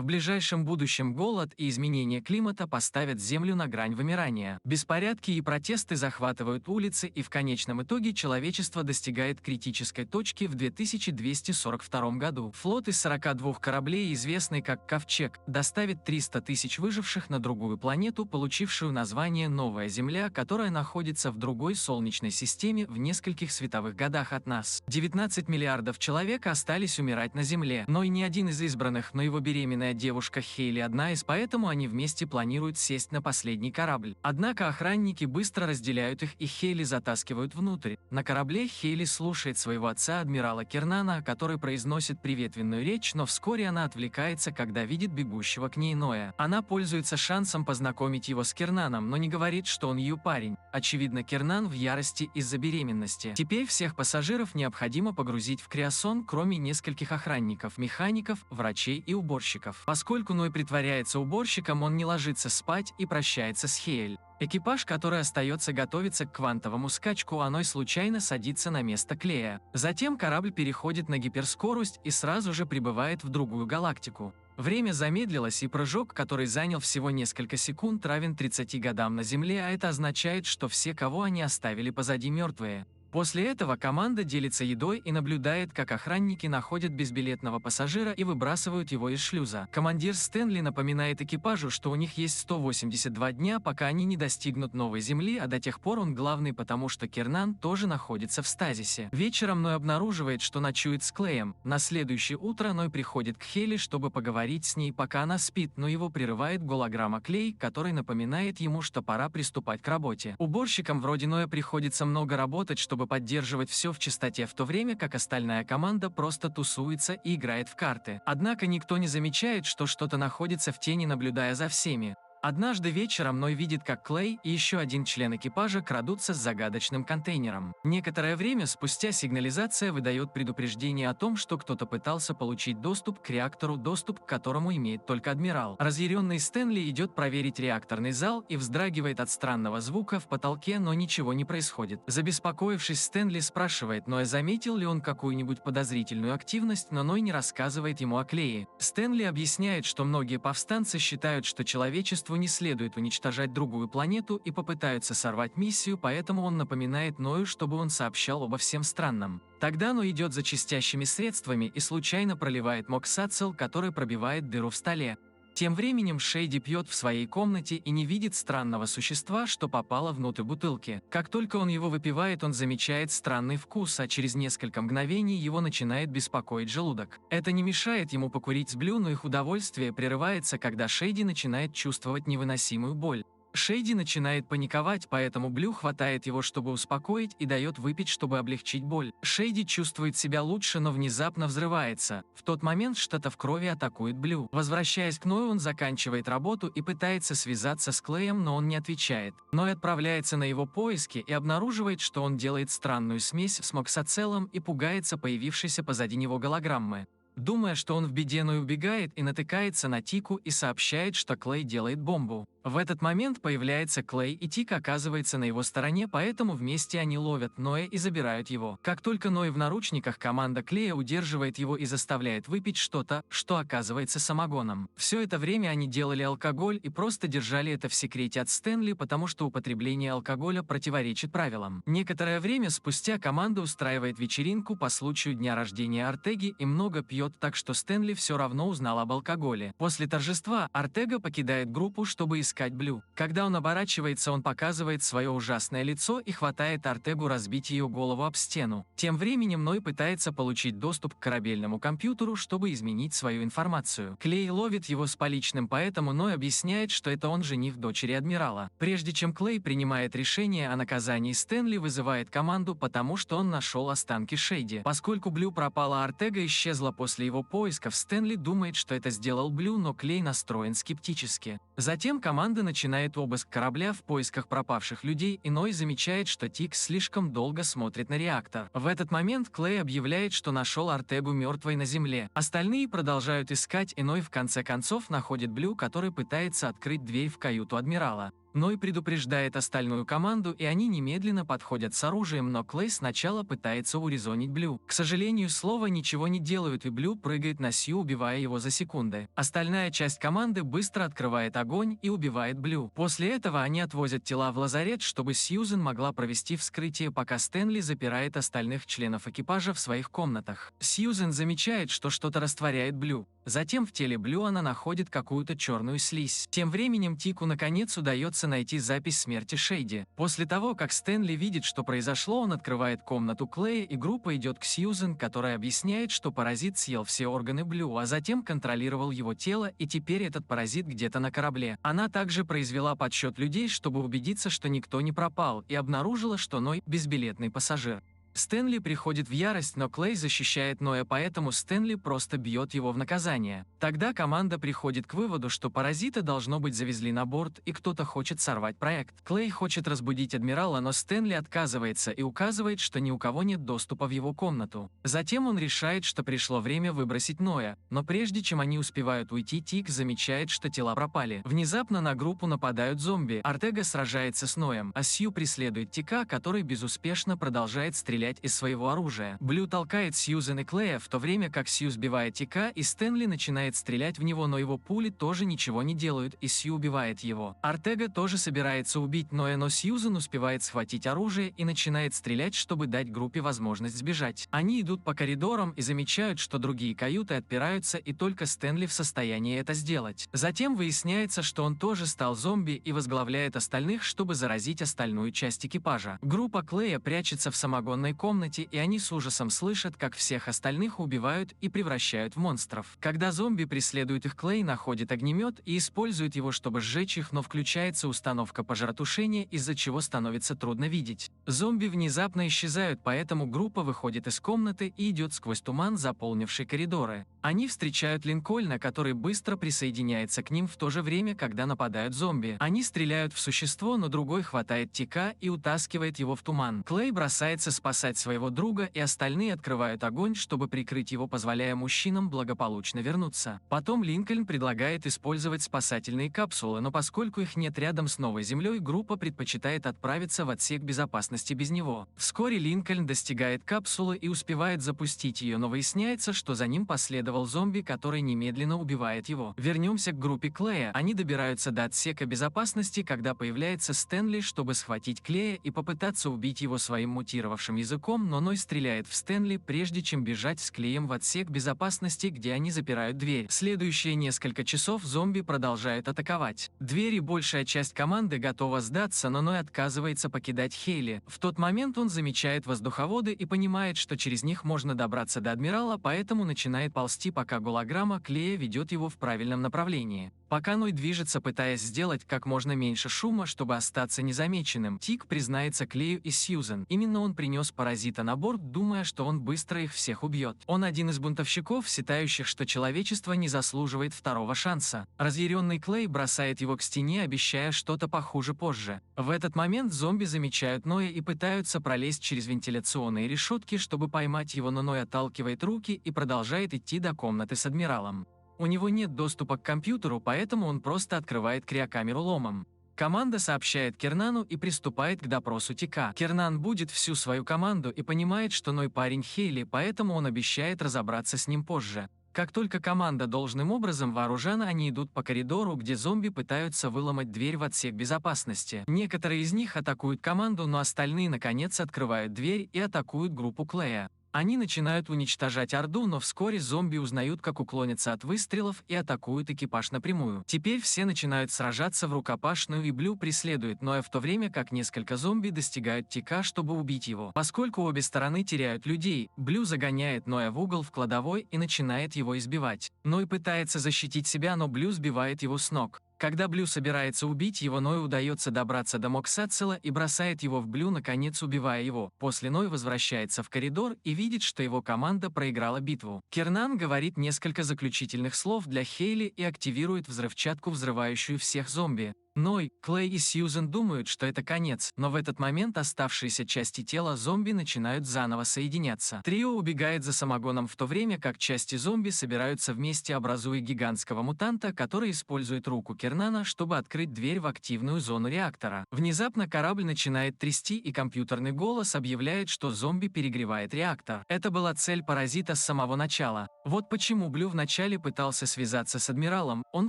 В ближайшем будущем голод и изменение климата поставят Землю на грань вымирания. Беспорядки и протесты захватывают улицы, и в конечном итоге человечество достигает критической точки в 2242 году. Флот из 42 кораблей, известный как «Ковчег», доставит 300 тысяч выживших на другую планету, получившую название «Новая Земля», которая находится в другой Солнечной системе в нескольких световых годах от нас. 19 миллиардов человек остались умирать на Земле, но и ни один из избранных, но его беременная девушка Хейли одна из, поэтому они вместе планируют сесть на последний корабль. Однако охранники быстро разделяют их, и Хейли затаскивают внутрь. На корабле Хейли слушает своего отца, адмирала Кернана, который произносит приветственную речь, но вскоре она отвлекается, когда видит бегущего к ней Ноя. Она пользуется шансом познакомить его с Кернаном, но не говорит, что он ее парень. Очевидно, Кернан в ярости из-за беременности. Теперь всех пассажиров необходимо погрузить в криосон, кроме нескольких охранников, механиков, врачей и уборщиков. Поскольку Ной притворяется уборщиком, он не ложится спать и прощается с Хейль. Экипаж, который остается готовиться к квантовому скачку, а Ной случайно садится на место Клея. Затем корабль переходит на гиперскорость и сразу же прибывает в другую галактику. Время замедлилось, и прыжок, который занял всего несколько секунд, равен 30 годам на Земле, а это означает, что все, кого они оставили позади, мертвые. После этого команда делится едой и наблюдает, как охранники находят безбилетного пассажира и выбрасывают его из шлюза. Командир Стэнли напоминает экипажу, что у них есть 182 дня, пока они не достигнут новой Земли, а до тех пор он главный, потому что Кернан тоже находится в стазисе. Вечером Ной обнаруживает, что ночует с Клеем. На следующее утро Ной приходит к Хейли, чтобы поговорить с ней, пока она спит, но его прерывает голограмма Клей, который напоминает ему, что пора приступать к работе. Уборщикам вроде Ноя приходится много работать, чтобы поддерживать все в чистоте, в то время как остальная команда просто тусуется и играет в карты. Однако никто не замечает, что что-то находится в тени, наблюдая за всеми. Однажды вечером Ной видит, как Клей и еще один член экипажа крадутся с загадочным контейнером. Некоторое время спустя сигнализация выдает предупреждение о том, что кто-то пытался получить доступ к реактору, доступ к которому имеет только адмирал. Разъяренный Стэнли идет проверить реакторный зал и вздрагивает от странного звука в потолке, но ничего не происходит. Забеспокоившись, Стэнли спрашивает Ноя, заметил ли он какую-нибудь подозрительную активность, но Ной не рассказывает ему о Клее. Стэнли объясняет, что многие повстанцы считают, что человечество не следует уничтожать другую планету и попытаются сорвать миссию, поэтому он напоминает Ною, чтобы он сообщал обо всем странном. Тогда Ной идет за чистящими средствами и случайно проливает моксацил, который пробивает дыру в столе. Тем временем Шейди пьет в своей комнате и не видит странного существа, что попало внутрь бутылки. Как только он его выпивает, он замечает странный вкус, а через несколько мгновений его начинает беспокоить желудок. Это не мешает ему покурить с Блю, но их удовольствие прерывается, когда Шейди начинает чувствовать невыносимую боль. Шейди начинает паниковать, поэтому Блю хватает его, чтобы успокоить, и дает выпить, чтобы облегчить боль. Шейди чувствует себя лучше, но внезапно взрывается. В тот момент что-то в крови атакует Блю. Возвращаясь к Ною, он заканчивает работу и пытается связаться с Клеем, но он не отвечает. Ной отправляется на его поиски и обнаруживает, что он делает странную смесь с моксацеллом и пугается появившейся позади него голограммы. Думая, что он в беде, Ной убегает и натыкается на Тику и сообщает, что Клей делает бомбу. В этот момент появляется Клей, и Тик оказывается на его стороне, поэтому вместе они ловят Ноя и забирают его. Как только Ной в наручниках, команда Клея удерживает его и заставляет выпить что-то, что оказывается самогоном. Все это время они делали алкоголь и просто держали это в секрете от Стэнли, потому что употребление алкоголя противоречит правилам. Некоторое время спустя команда устраивает вечеринку по случаю дня рождения Артеги и много пьет, так что Стэнли все равно узнал об алкоголе. После торжества Артега покидает группу, чтобы искать Блю. Когда он оборачивается, он показывает свое ужасное лицо и хватает Артегу разбить ее голову об стену. Тем временем Ной пытается получить доступ к корабельному компьютеру, чтобы изменить свою информацию. Клей ловит его с поличным, поэтому Ной объясняет, что это он жених дочери адмирала. Прежде чем Клей принимает решение о наказании, Стэнли вызывает команду, потому что он нашел останки Шейди. Поскольку Блю пропала, Артега исчезла после его поисков, Стэнли думает, что это сделал Блю, но Клей настроен скептически. Затем команда начинает обыск корабля в поисках пропавших людей, и Ной замечает, что Тик слишком долго смотрит на реактор. В этот момент Клей объявляет, что нашел Артегу мертвой на земле. Остальные продолжают искать, и Ной в конце концов находит Блю, который пытается открыть дверь в каюту адмирала. Ной предупреждает остальную команду, и они немедленно подходят с оружием, но Клей сначала пытается урезонить Блю. К сожалению, Слова ничего не делают, и Блю прыгает на Сью, убивая его за секунды. Остальная часть команды быстро открывает огонь и убивает Блю. После этого они отвозят тела в лазарет, чтобы Сьюзен могла провести вскрытие, пока Стэнли запирает остальных членов экипажа в своих комнатах. Сьюзен замечает, что что-то растворяет Блю. Затем в теле Блю она находит какую-то черную слизь. Тем временем Тику наконец удается найти запись смерти Шейди. После того, как Стэнли видит, что произошло, он открывает комнату Клея, и группа идет к Сьюзен, которая объясняет, что паразит съел все органы Блю, а затем контролировал его тело, и теперь этот паразит где-то на корабле. Она также произвела подсчет людей, чтобы убедиться, что никто не пропал, и обнаружила, что Ной – безбилетный пассажир. Стэнли приходит в ярость, но Клей защищает Ноя, поэтому Стэнли просто бьет его в наказание. Тогда команда приходит к выводу, что паразита должно быть завезли на борт, и кто-то хочет сорвать проект. Клей хочет разбудить адмирала, но Стэнли отказывается и указывает, что ни у кого нет доступа в его комнату. Затем он решает, что пришло время выбросить Ноя, но прежде чем они успевают уйти, Тик замечает, что тела пропали. Внезапно на группу нападают зомби. Ортега сражается с Ноем, а Сью преследует Тика, который безуспешно продолжает стрелять из своего оружия. Блю толкает Сьюзен и Клея, в то время как Сью сбивает Тика, и Стэнли начинает стрелять в него, но его пули тоже ничего не делают, и Сью убивает его. Ортега тоже собирается убить Ноя, но Сьюзен успевает схватить оружие и начинает стрелять, чтобы дать группе возможность сбежать. Они идут по коридорам и замечают, что другие каюты отпираются, и только Стэнли в состоянии это сделать. Затем выясняется, что он тоже стал зомби и возглавляет остальных, чтобы заразить остальную часть экипажа. Группа Клея прячется в самогонной комнате, и они с ужасом слышат, как всех остальных убивают и превращают в монстров. Когда зомби преследуют их, Клей находит огнемет и использует его, чтобы сжечь их, но включается установка пожаротушения, из-за чего становится трудно видеть. Зомби внезапно исчезают, поэтому группа выходит из комнаты и идет сквозь туман, заполнивший коридоры. Они встречают Линкольна, который быстро присоединяется к ним в то же время, когда нападают зомби. Они стреляют в существо, но другой хватает Тика и утаскивает его в туман. Клей бросается спасать своего друга, и остальные открывают огонь, чтобы прикрыть его, позволяя мужчинам благополучно вернуться. Потом Линкольн предлагает использовать спасательные капсулы, но поскольку их нет рядом с новой землей, группа предпочитает отправиться в отсек безопасности без него. Вскоре Линкольн достигает капсулы и успевает запустить ее, но выясняется, что за ним последовал зомби, который немедленно убивает его. Вернемся к группе Клея. Они добираются до отсека безопасности, когда появляется Стэнли, чтобы схватить Клея и попытаться убить его своим мутировавшим языком, но Ной стреляет в Стэнли, прежде чем бежать с Клеем в отсек безопасности, где они запирают дверь. Следующие несколько часов зомби продолжают атаковать. Дверь и большая часть команды готова сдаться, но Ной отказывается покидать Хейли. В тот момент он замечает воздуховоды и понимает, что через них можно добраться до адмирала, поэтому начинает ползти, пока голограмма Клея ведет его в правильном направлении. Пока Ной движется, пытаясь сделать как можно меньше шума, чтобы остаться незамеченным, Тик признается Клею и Сьюзен. Именно он принес паразита на борт, думая, что он быстро их всех убьет. Он один из бунтовщиков, считающих, что человечество не заслуживает второго шанса. Разъяренный Клей бросает его к стене, обещая что-то похуже позже. В этот момент зомби замечают Ноя и пытаются пролезть через вентиляционные решетки, чтобы поймать его, но Ной отталкивает руки и продолжает идти до комнаты с адмиралом. У него нет доступа к компьютеру, поэтому он просто открывает криокамеру ломом. Команда сообщает Кернану и приступает к допросу Тика. Кернан будет всю свою команду и понимает, что Ной парень Хейли, поэтому он обещает разобраться с ним позже. Как только команда должным образом вооружена, они идут по коридору, где зомби пытаются выломать дверь в отсек безопасности. Некоторые из них атакуют команду, но остальные наконец открывают дверь и атакуют группу Клея. Они начинают уничтожать Орду, но вскоре зомби узнают, как уклониться от выстрелов, и атакуют экипаж напрямую. Теперь все начинают сражаться в рукопашную, и Блю преследует Ноя, в то время как несколько зомби достигают Тика, чтобы убить его. Поскольку обе стороны теряют людей, Блю загоняет Ноя в угол в кладовой и начинает его избивать. Ной пытается защитить себя, но Блю сбивает его с ног. Когда Блю собирается убить его, Ною удается добраться до Моксацела и бросает его в Блю, наконец убивая его. После Ной возвращается в коридор и видит, что его команда проиграла битву. Кернан говорит несколько заключительных слов для Хейли и активирует взрывчатку, взрывающую всех зомби. Ной, Клей и Сьюзен думают, что это конец, но в этот момент оставшиеся части тела зомби начинают заново соединяться. Трио убегает за самогоном в то время, как части зомби собираются вместе, образуя гигантского мутанта, который использует руку Кернана, чтобы открыть дверь в активную зону реактора. Внезапно корабль начинает трясти, и компьютерный голос объявляет, что зомби перегревает реактор. Это была цель паразита с самого начала. Вот почему Блю вначале пытался связаться с адмиралом. Он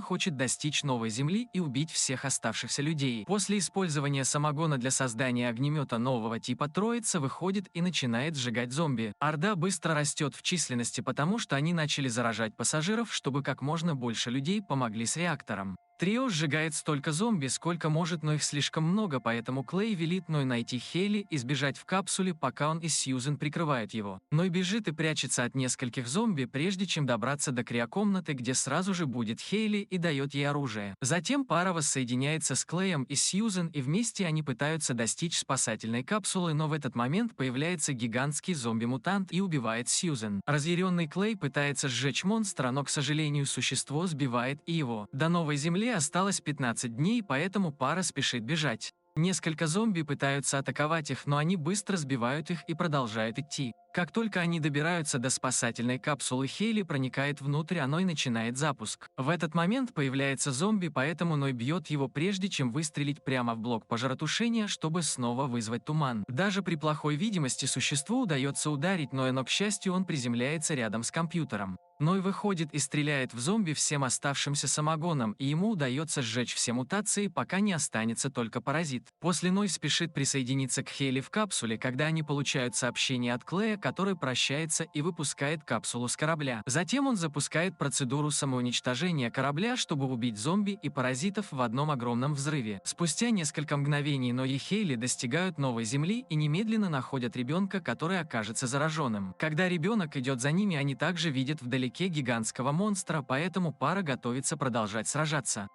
хочет достичь новой Земли и убить всех оставшихся людей. После использования самогона для создания огнемета нового типа, троица выходит и начинает сжигать зомби. Орда быстро растет в численности, потому что они начали заражать пассажиров, чтобы как можно больше людей помогли с реактором. Трио сжигает столько зомби, сколько может, но их слишком много, поэтому Клей велит Ной найти Хейли и сбежать в капсуле, пока он и Сьюзен прикрывают его. Ной бежит и прячется от нескольких зомби, прежде чем добраться до криокомнаты, где сразу же будет Хейли, и дает ей оружие. Затем пара воссоединяется с Клеем и Сьюзен, и вместе они пытаются достичь спасательной капсулы, но в этот момент появляется гигантский зомби-мутант и убивает Сьюзен. Разъяренный Клей пытается сжечь монстра, но, к сожалению, существо сбивает и его. До новой Земли осталось 15 дней, поэтому пара спешит бежать. Несколько зомби пытаются атаковать их, но они быстро сбивают их и продолжают идти. Как только они добираются до спасательной капсулы, Хейли проникает внутрь, а Ной начинает запуск. В этот момент появляется зомби, поэтому Ной бьет его, прежде чем выстрелить прямо в блок пожаротушения, чтобы снова вызвать туман. Даже при плохой видимости существу удается ударить Ноя, но, к счастью, он приземляется рядом с компьютером. Ной выходит и стреляет в зомби всем оставшимся самогоном, и ему удается сжечь все мутации, пока не останется только паразит. После Ной спешит присоединиться к Хейли в капсуле, когда они получают сообщение от Клея, который прощается и выпускает капсулу с корабля. Затем он запускает процедуру самоуничтожения корабля, чтобы убить зомби и паразитов в одном огромном взрыве. Спустя несколько мгновений Ной и Хейли достигают новой Земли и немедленно находят ребенка, который окажется зараженным. Когда ребенок идет за ними, они также видят вдалеке гигантского монстра, поэтому пара готовится продолжать сражаться.